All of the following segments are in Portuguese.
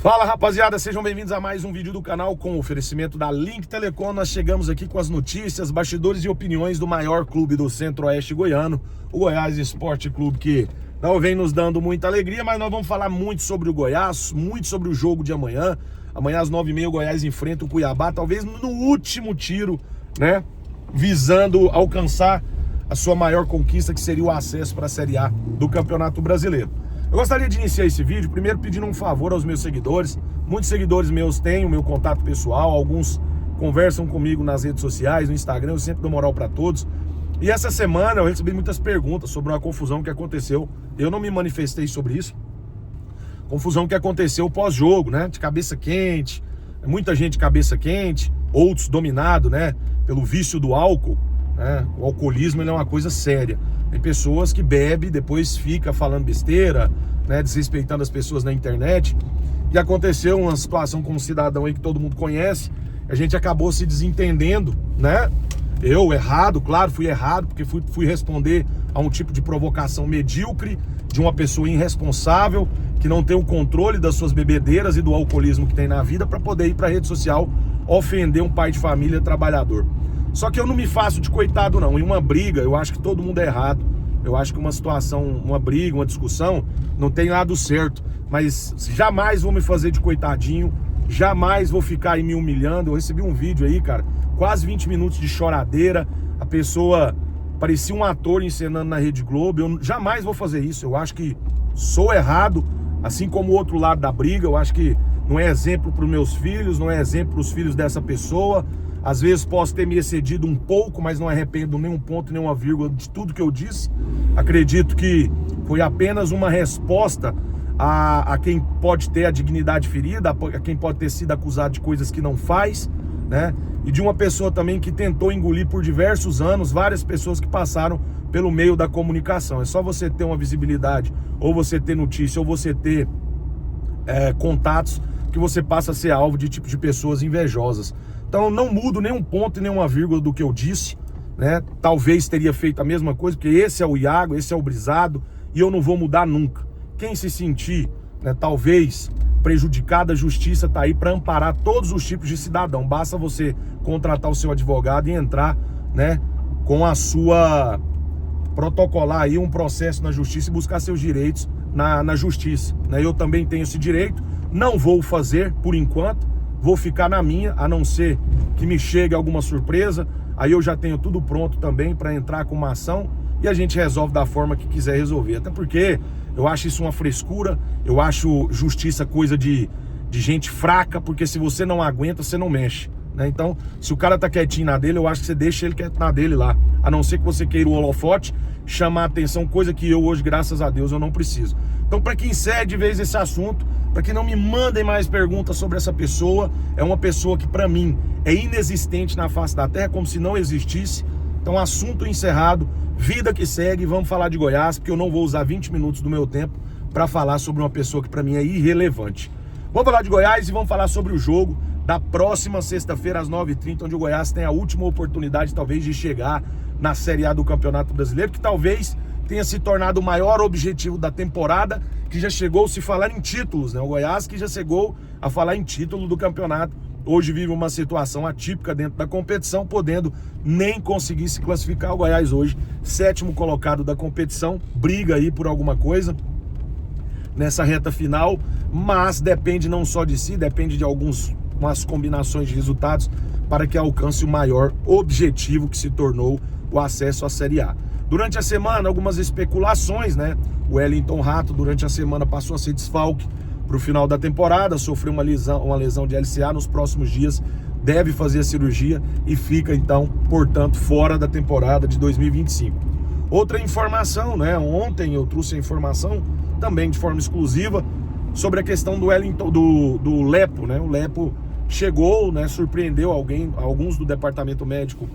Fala, rapaziada, sejam bem-vindos a mais um vídeo do canal com oferecimento da Link Telecom. Nós chegamos aqui com as notícias, bastidores e opiniões do maior clube do Centro-Oeste goiano, o Goiás Esporte Clube, que não vem nos dando muita alegria, mas nós vamos falar muito sobre o Goiás, muito sobre o jogo de amanhã. Amanhã às 9h30 o Goiás enfrenta o Cuiabá, talvez no último tiro, né, visando alcançar a sua maior conquista, que seria o acesso para a Série A do Campeonato Brasileiro. Eu gostaria de iniciar esse vídeo primeiro pedindo um favor aos meus seguidores. Muitos seguidores meus têm o meu contato pessoal, alguns conversam comigo nas redes sociais, no Instagram, eu sempre dou moral para todos. E essa semana eu recebi muitas perguntas sobre uma confusão que aconteceu. Eu não me manifestei sobre isso. Confusão que aconteceu pós-jogo, né? De cabeça quente, muita gente de cabeça quente, outros dominados, né, pelo vício do álcool, né? O alcoolismo, ele é uma coisa séria. Tem pessoas que bebem, depois fica falando besteira, né, desrespeitando as pessoas na internet. E aconteceu uma situação com um cidadão aí que todo mundo conhece. A gente acabou se desentendendo, né? Eu, errado, claro, fui errado, porque fui responder a um tipo de provocação medíocre de uma pessoa irresponsável, que não tem o controle das suas bebedeiras e do alcoolismo que tem na vida, para poder ir para a rede social ofender um pai de família trabalhador. Só que eu não me faço de coitado não. Em uma briga, eu acho que todo mundo é errado. Eu acho que uma situação, uma briga, uma discussão, não tem lado certo. Mas jamais vou me fazer de coitadinho, jamais vou ficar aí me humilhando. Eu recebi um vídeo aí, cara, quase 20 minutos de choradeira. A pessoa parecia um ator encenando na Rede Globo. Eu jamais vou fazer isso. Eu acho que sou errado, assim como o outro lado da briga. Eu acho que não é exemplo para os meus filhos, não é exemplo para os filhos dessa pessoa. Às vezes posso ter me excedido um pouco, mas não arrependo nem um ponto, nem uma vírgula de tudo que eu disse. Acredito que foi apenas uma resposta a quem pode ter a dignidade ferida, a quem pode ter sido acusado de coisas que não faz, né? E de uma pessoa também que tentou engolir por diversos anos várias pessoas que passaram pelo meio da comunicação. É só você ter uma visibilidade, ou você ter notícia, ou você ter contatos, que você passa a ser alvo de tipo de pessoas invejosas. Então não mudo nem um ponto e nem uma vírgula do que eu disse, né? Talvez teria feito a mesma coisa, porque esse é o Iago, esse é o Brisado, e eu não vou mudar nunca. Quem se sentir, né, talvez prejudicado, a justiça está aí para amparar todos os tipos de cidadão. Basta você contratar o seu advogado e entrar, né, com a sua... protocolar aí um processo na justiça e buscar seus direitos na justiça, né? Eu também tenho esse direito, não vou fazer por enquanto, vou ficar na minha, a não ser que me chegue alguma surpresa. Aí eu já tenho tudo pronto também para entrar com uma ação e a gente resolve da forma que quiser resolver. Até porque eu acho isso uma frescura, eu acho justiça coisa de gente fraca, porque se você não aguenta, você não mexe, né? Então, se o cara tá quietinho na dele, eu acho que você deixa ele quieto na dele lá. A não ser que você queira o holofote, chamar a atenção, coisa que eu hoje, graças a Deus, eu não preciso. Então, para que encerre de vez esse assunto, para que não me mandem mais perguntas sobre essa pessoa, é uma pessoa que para mim é inexistente na face da terra, como se não existisse. Então, assunto encerrado, vida que segue, vamos falar de Goiás, porque eu não vou usar 20 minutos do meu tempo para falar sobre uma pessoa que para mim é irrelevante. Vamos falar de Goiás e vamos falar sobre o jogo da próxima sexta-feira às 9h30, onde o Goiás tem a última oportunidade talvez de chegar na Série A do Campeonato Brasileiro, que talvez tenha se tornado o maior objetivo da temporada, que já chegou a se falar em títulos, né? O Goiás que já chegou a falar em título do campeonato, hoje vive uma situação atípica dentro da competição, podendo nem conseguir se classificar. O Goiás hoje, 7º colocado da competição, briga aí por alguma coisa nessa reta final, mas depende não só de si, depende de umas combinações de resultados para que alcance o maior objetivo, que se tornou o acesso à Série A. Durante a semana, algumas especulações, né? O Wellington Rato, durante a semana, passou a ser desfalque para o final da temporada, sofreu uma lesão de LCA. Nos próximos dias deve fazer a cirurgia e fica, então, portanto, fora da temporada de 2025. Outra informação, né? Ontem eu trouxe a informação, também de forma exclusiva, sobre a questão do Wellington, do Lepo, né? O Lepo chegou, né? Surpreendeu alguns do departamento médico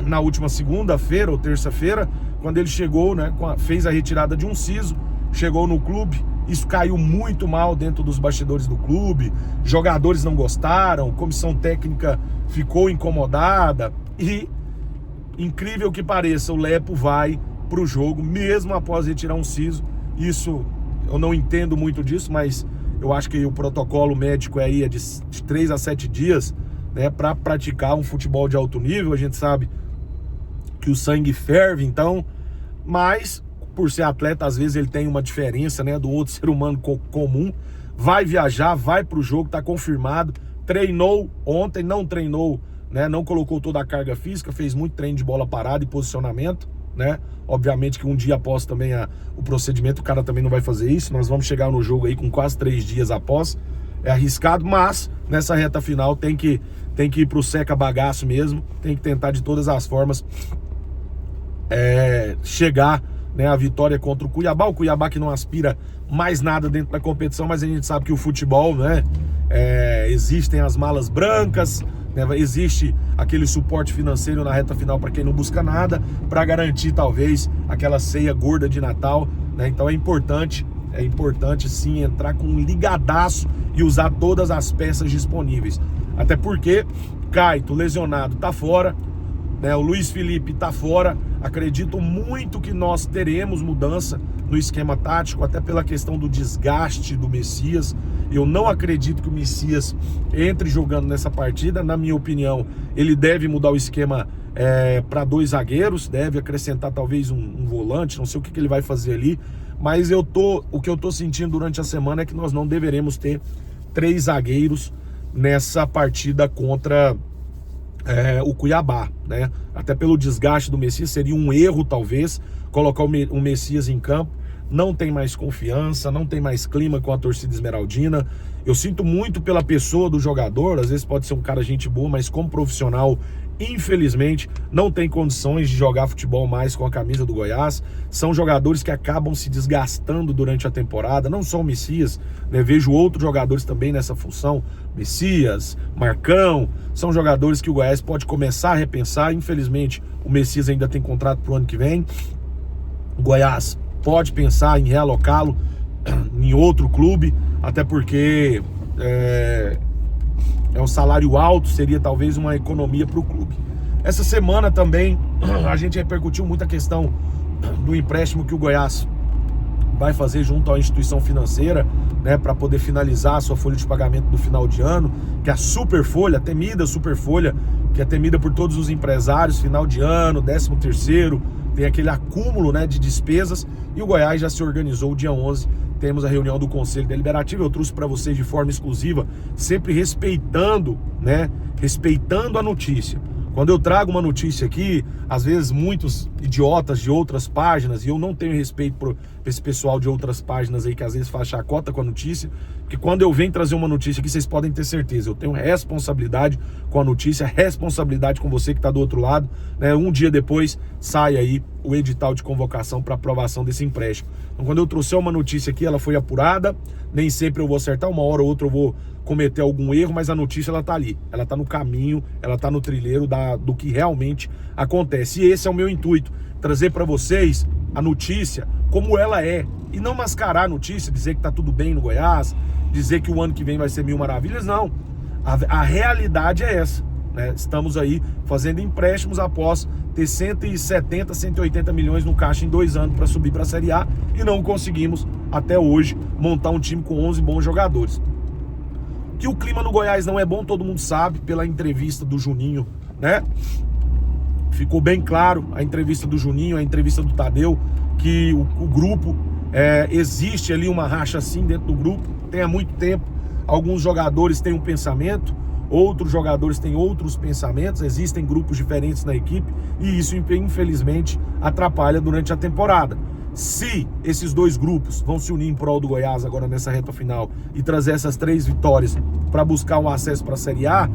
na última segunda-feira ou terça-feira, quando ele chegou, né? Fez a retirada de um siso, chegou no clube. Isso caiu muito mal dentro dos bastidores do clube, jogadores não gostaram, comissão técnica ficou incomodada e, incrível que pareça, o Lepo vai para o jogo, mesmo após retirar um siso. Isso, eu não entendo muito disso, mas Eu acho que o protocolo médico aí é de 3 a 7 dias, né, para praticar um futebol de alto nível. A gente sabe que o sangue ferve, então, mas por ser atleta, às vezes ele tem uma diferença, né, do outro ser humano comum. Vai viajar, vai pro jogo, tá confirmado. Treinou ontem, não treinou, né, não colocou toda a carga física, fez muito treino de bola parada e posicionamento, né? Obviamente que um dia após também o procedimento, o cara também não vai fazer isso. Nós vamos chegar no jogo aí com quase 3 dias após. É arriscado, mas nessa reta final tem que ir pro seca bagaço mesmo. Tem que tentar de todas as formas chegar, né, a vitória contra o Cuiabá. O Cuiabá que não aspira mais nada dentro da competição, mas a gente sabe que o futebol, né, existem as malas brancas, né, existe aquele suporte financeiro na reta final para quem não busca nada, para garantir talvez aquela ceia gorda de Natal, né? Então é importante sim entrar com um ligadaço e usar todas as peças disponíveis. Até porque Caito, lesionado, tá fora, né? O Luiz Felipe tá fora. Acredito muito que nós teremos mudança no esquema tático, até pela questão do desgaste do Messias. Eu não acredito que o Messias entre jogando nessa partida. Na minha opinião, ele deve mudar o esquema para 2 zagueiros, deve acrescentar talvez um volante, não sei o que ele vai fazer ali. Mas o que eu tô sentindo durante a semana é que nós não deveremos ter 3 zagueiros nessa partida contra o Cuiabá, né? Até pelo desgaste do Messias, seria um erro talvez colocar o Messias em campo. Não tem mais confiança, não tem mais clima com a torcida esmeraldina. Eu sinto muito pela pessoa do jogador, às vezes pode ser um cara gente boa, mas como profissional, infelizmente, não tem condições de jogar futebol mais com a camisa do Goiás. São jogadores que acabam se desgastando durante a temporada, não só o Messias, né? Vejo outros jogadores também nessa função, Messias, Marcão, são jogadores que o Goiás pode começar a repensar. Infelizmente, o Messias ainda tem contrato pro ano que vem. O Goiás pode pensar em realocá-lo em outro clube, até porque é um salário alto, seria talvez uma economia para o clube. Essa semana também a gente repercutiu muito a questão do empréstimo que o Goiás vai fazer junto à instituição financeira, né, para poder finalizar a sua folha de pagamento do final de ano, que é a Superfolha, a temida Superfolha, que é temida por todos os empresários, final de ano, 13º, tem aquele acúmulo, né, de despesas, e o Goiás já se organizou. Dia 11 temos a reunião do Conselho Deliberativo. Eu trouxe para vocês de forma exclusiva, sempre respeitando, né, respeitando a notícia. Quando eu trago uma notícia aqui, às vezes muitos idiotas de outras páginas, e eu não tenho respeito por esse pessoal de outras páginas aí que às vezes faz chacota com a notícia, porque quando eu venho trazer uma notícia aqui, vocês podem ter certeza, eu tenho responsabilidade com a notícia, responsabilidade com você que está do outro lado, né? Um dia depois sai aí o edital de convocação para aprovação desse empréstimo. Então, quando eu trouxer uma notícia aqui, ela foi apurada, nem sempre eu vou acertar, uma hora ou outra eu vou cometer algum erro, mas a notícia ela tá ali, ela tá no caminho, ela tá no trilheiro do que realmente acontece. E esse é o meu intuito, trazer para vocês a notícia como ela é, e não mascarar a notícia, dizer que tá tudo bem no Goiás, dizer que o ano que vem vai ser 1000 maravilhas, não. A realidade é essa, né? Estamos aí fazendo empréstimos após ter 170, 180 milhões no caixa em 2 anos para subir para a Série A, e não conseguimos até hoje montar um time com 11 bons jogadores. Que o clima no Goiás não é bom, todo mundo sabe, pela entrevista do Juninho, né? Ficou bem claro a entrevista do Juninho, a entrevista do Tadeu, que o grupo, existe ali uma racha assim dentro do grupo, tem há muito tempo. Alguns jogadores têm um pensamento, outros jogadores têm outros pensamentos, existem grupos diferentes na equipe, e isso infelizmente atrapalha durante a temporada. Se esses 2 grupos vão se unir em prol do Goiás agora nessa reta final e trazer essas 3 vitórias para buscar um acesso para a Série A,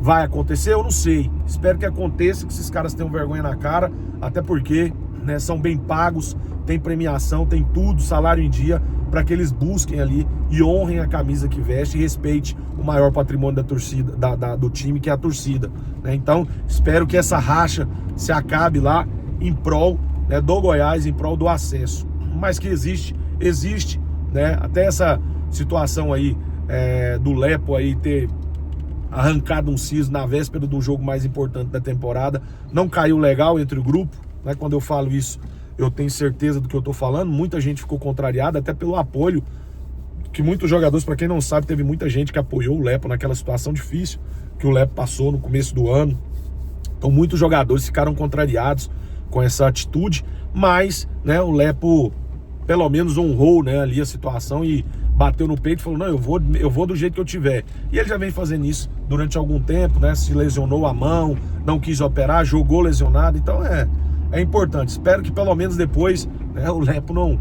vai acontecer? Eu não sei. Espero que aconteça, que esses caras tenham vergonha na cara, até porque, né, são bem pagos, tem premiação, tem tudo, salário em dia, para que eles busquem ali e honrem a camisa que veste e respeite o maior patrimônio da torcida, do time, que é a torcida, né? Então, espero que essa racha se acabe lá em prol, né, do Goiás, em prol do acesso. Mas que existe, né? Até essa situação aí do Lepo aí ter arrancado um siso na véspera do jogo mais importante da temporada, não caiu legal entre o grupo, né? Quando eu falo isso, eu tenho certeza do que eu tô falando. Muita gente ficou contrariada, até pelo apoio que muitos jogadores, para quem não sabe, teve muita gente que apoiou o Lepo naquela situação difícil que o Lepo passou no começo do ano. Então muitos jogadores ficaram contrariados com essa atitude, mas, né, o Lepo pelo menos honrou, né, ali a situação e bateu no peito e falou, não, eu vou do jeito que eu tiver. E ele já vem fazendo isso durante algum tempo, né, se lesionou a mão, não quis operar, jogou lesionado, então é importante. Espero que pelo menos depois, né, o Lepo não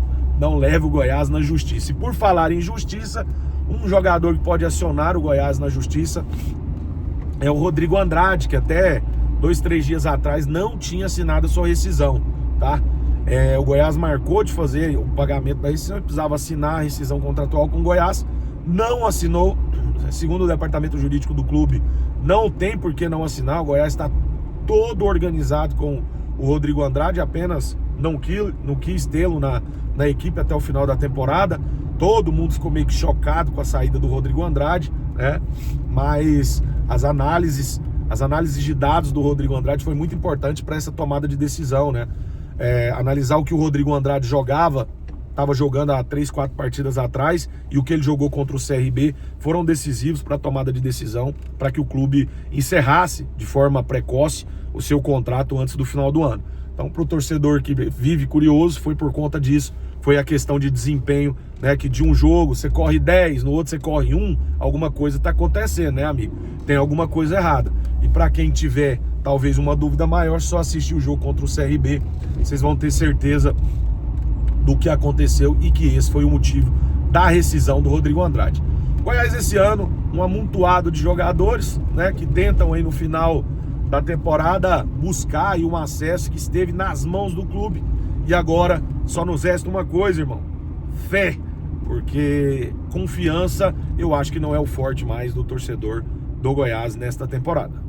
leve o Goiás na justiça. E por falar em justiça, um jogador que pode acionar o Goiás na justiça é o Rodrigo Andrade, que até 2, 3 dias atrás não tinha assinado a sua rescisão, tá? O Goiás marcou de fazer o pagamento da rescisão, precisava assinar a rescisão contratual com o Goiás, não assinou. Segundo o departamento jurídico do clube, não tem por que não assinar. O Goiás está todo organizado com o Rodrigo Andrade, apenas não quis tê-lo na equipe até o final da temporada. Todo mundo ficou meio que chocado com a saída do Rodrigo Andrade, né? Mas as análises de dados do Rodrigo Andrade foi muito importante para essa tomada de decisão, né? Analisar o que o Rodrigo Andrade estava jogando há 3, 4 partidas atrás e o que ele jogou contra o CRB foram decisivos para a tomada de decisão, para que o clube encerrasse de forma precoce o seu contrato antes do final do ano. Então, para o torcedor que vive curioso, foi por conta disso, foi a questão de desempenho, né? Que de um jogo você corre 10, no outro você corre 1, alguma coisa está acontecendo, né, amigo? Tem alguma coisa errada. E para quem tiver talvez uma dúvida maior, só assistir o jogo contra o CRB, vocês vão ter certeza do que aconteceu e que esse foi o motivo da rescisão do Rodrigo Andrade. Goiás esse ano, um amontoado de jogadores, né, que tentam aí no final da temporada buscar aí um acesso que esteve nas mãos do clube. E agora só nos resta uma coisa, irmão: fé, porque confiança eu acho que não é o forte mais do torcedor do Goiás nesta temporada.